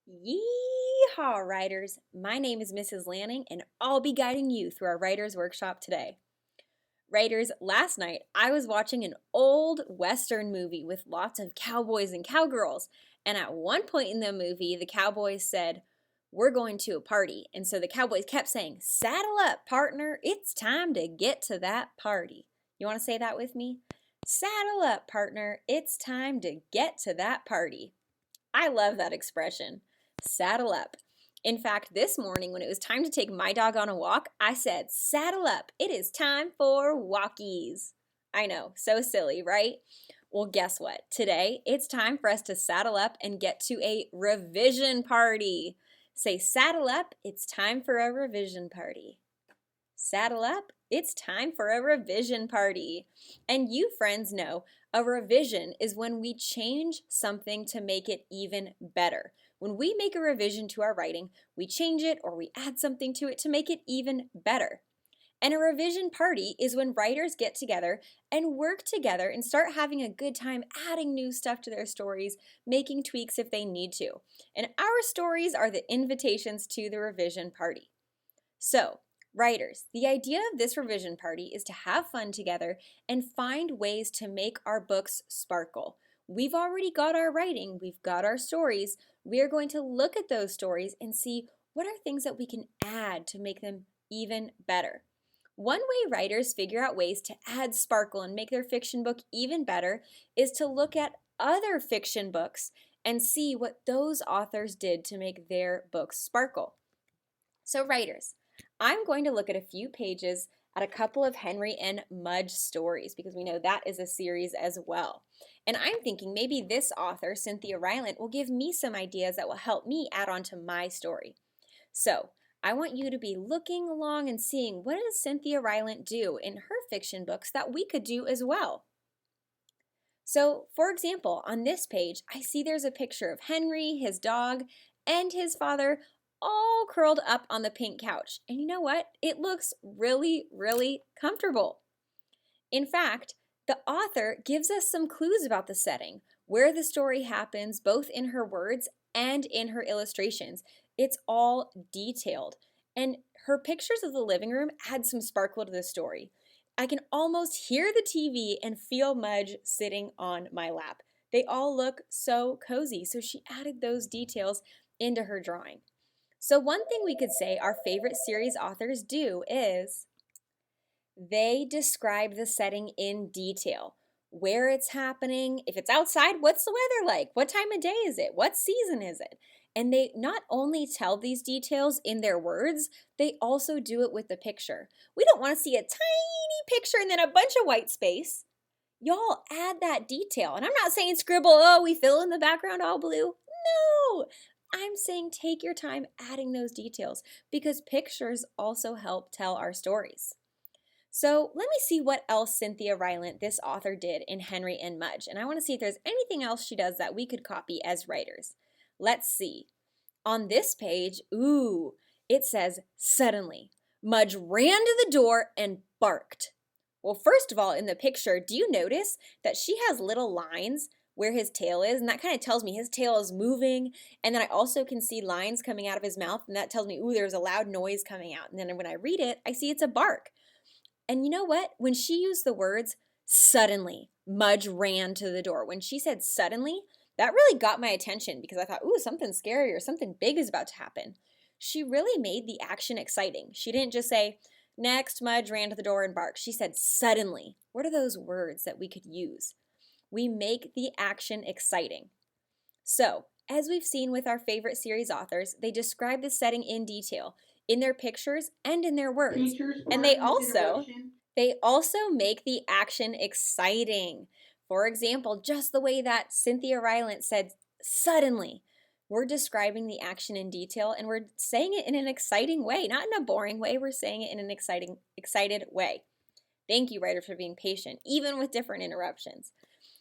Yeehaw, writers! My name is Mrs. Lanning, and I'll be guiding you through our writer's workshop today. Writers, last night I was watching an old Western movie with lots of cowboys and cowgirls, and at one point in the movie, the cowboys said, "We're going to a party." And so the cowboys kept saying, "Saddle up, partner, it's time to get to that party." You want to say that with me? Saddle up, partner, it's time to get to that party. I love that expression. Saddle up. In fact, this morning when it was time to take my dog on a walk, I said, "Saddle up. It is time for walkies." I know, so silly, right? Well, guess what? Today, it's time for us to saddle up and get to a revision party. Say, "Saddle up. It's time for a revision party." Saddle up, it's time for a revision party. And you friends know a revision is when we change something to make it even better. When we make a revision to our writing, we change it or we add something to it to make it even better. And a revision party is when writers get together and work together and start having a good time adding new stuff to their stories, making tweaks if they need to. And our stories are the invitations to the revision party. So, writers, the idea of this revision party is to have fun together and find ways to make our books sparkle. We've already got our writing, we've got our stories. We are going to look at those stories and see what are things that we can add to make them even better. One way writers figure out ways to add sparkle and make their fiction book even better is to look at other fiction books and see what those authors did to make their books sparkle. So, writers, I'm going to look at a few pages at a couple of Henry and Mudge stories because we know that is a series as well. And I'm thinking maybe this author, Cynthia Rylant, will give me some ideas that will help me add on to my story. So, I want you to be looking along and seeing what does Cynthia Rylant do in her fiction books that we could do as well. So, for example, on this page, I see there's a picture of Henry, his dog, and his father all curled up on the pink couch. And you know what? It looks really, really comfortable. In fact, the author gives us some clues about the setting, where the story happens, both in her words and in her illustrations. It's all detailed. And her pictures of the living room add some sparkle to the story. I can almost hear the TV and feel Mudge sitting on my lap. They all look so cozy, so she added those details into her drawing. So one thing we could say our favorite series authors do is they describe the setting in detail. Where it's happening, if it's outside, what's the weather like? What time of day is it? What season is it? And they not only tell these details in their words, they also do it with the picture. We don't want to see a tiny picture and then a bunch of white space. Y'all add that detail. And I'm not saying scribble, oh, we fill in the background all blue. No, I'm saying take your time adding those details because pictures also help tell our stories. So let me see what else Cynthia Rylant, this author, did in Henry and Mudge. And I want to see if there's anything else she does that we could copy as writers. Let's see. On this page, it says, "Suddenly, Mudge ran to the door and barked." Well, first of all, in the picture, do you notice that she has little lines where his tail is? And that kind of tells me his tail is moving. And then I also can see lines coming out of his mouth. And that tells me, there's a loud noise coming out. And then when I read it, I see it's a bark. And you know what? When she used the words, "Suddenly, Mudge ran to the door." When she said suddenly, that really got my attention because I thought, something scary or something big is about to happen. She really made the action exciting. She didn't just say, "Next, Mudge ran to the door and barked." She said, "Suddenly." What are those words that we could use? We make the action exciting. So, as we've seen with our favorite series authors, they describe the setting in detail, in their pictures and in their words. And they also make the action exciting. For example, just the way that Cynthia Rylant said, "Suddenly." We're describing the action in detail and we're saying it in an exciting way, not in a boring way. We're saying it in an excited way. Thank you, writers, for being patient, even with different interruptions.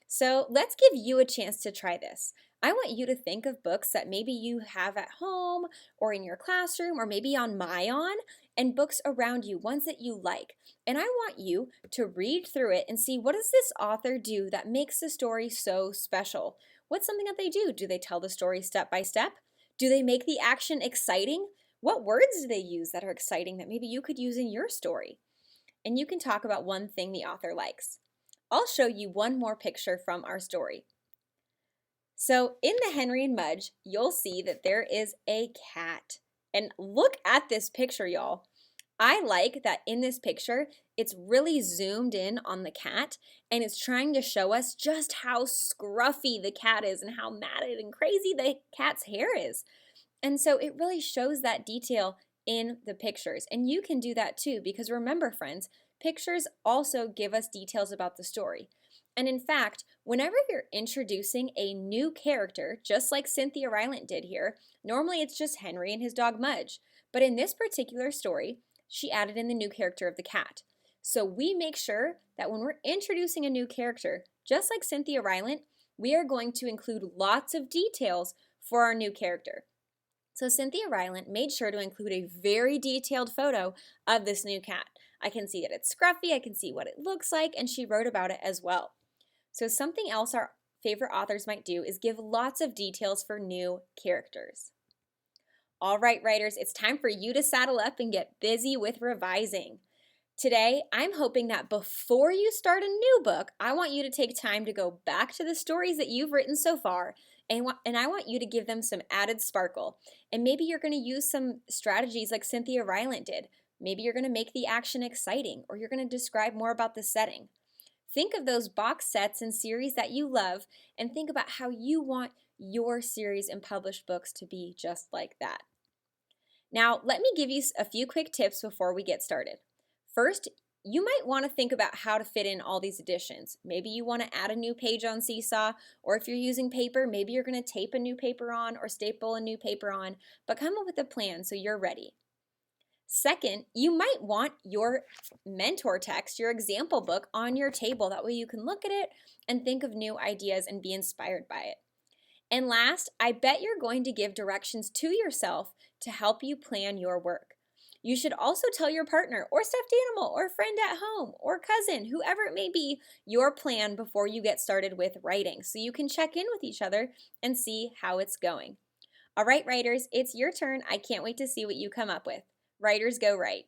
So let's give you a chance to try this. I want you to think of books that maybe you have at home or in your classroom or maybe on Mayon and books around you, ones that you like. And I want you to read through it and see what does this author do that makes the story so special? What's something that they do? Do they tell the story step by step? Do they make the action exciting? What words do they use that are exciting that maybe you could use in your story? And you can talk about one thing the author likes. I'll show you one more picture from our story. So in the Henry and Mudge, you'll see that there is a cat. And look at this picture, y'all. I like that in this picture, it's really zoomed in on the cat and it's trying to show us just how scruffy the cat is and how matted and crazy the cat's hair is. And so it really shows that detail in the pictures. And you can do that too, because remember, friends, pictures also give us details about the story. And in fact, whenever you're introducing a new character, just like Cynthia Rylant did here, normally it's just Henry and his dog Mudge. But in this particular story, she added in the new character of the cat. So we make sure that when we're introducing a new character, just like Cynthia Rylant, we are going to include lots of details for our new character. So Cynthia Rylant made sure to include a very detailed photo of this new cat. I can see that it's scruffy, I can see what it looks like, and she wrote about it as well. So something else our favorite authors might do is give lots of details for new characters. All right, writers, it's time for you to saddle up and get busy with revising. Today, I'm hoping that before you start a new book, I want you to take time to go back to the stories that you've written so far, and I want you to give them some added sparkle. And maybe you're going to use some strategies like Cynthia Rylant did. Maybe you're going to make the action exciting, or you're going to describe more about the setting. Think of those box sets and series that you love, and think about how you want your series and published books to be just like that. Now, let me give you a few quick tips before we get started. First, you might want to think about how to fit in all these additions. Maybe you want to add a new page on Seesaw, or if you're using paper, maybe you're going to tape a new paper on or staple a new paper on, but come up with a plan so you're ready. Second, you might want your mentor text, your example book, on your table. That way you can look at it and think of new ideas and be inspired by it. And last, I bet you're going to give directions to yourself to help you plan your work. You should also tell your partner or stuffed animal or friend at home or cousin, whoever it may be, your plan before you get started with writing so you can check in with each other and see how it's going. All right, writers, it's your turn. I can't wait to see what you come up with. Writers, go write.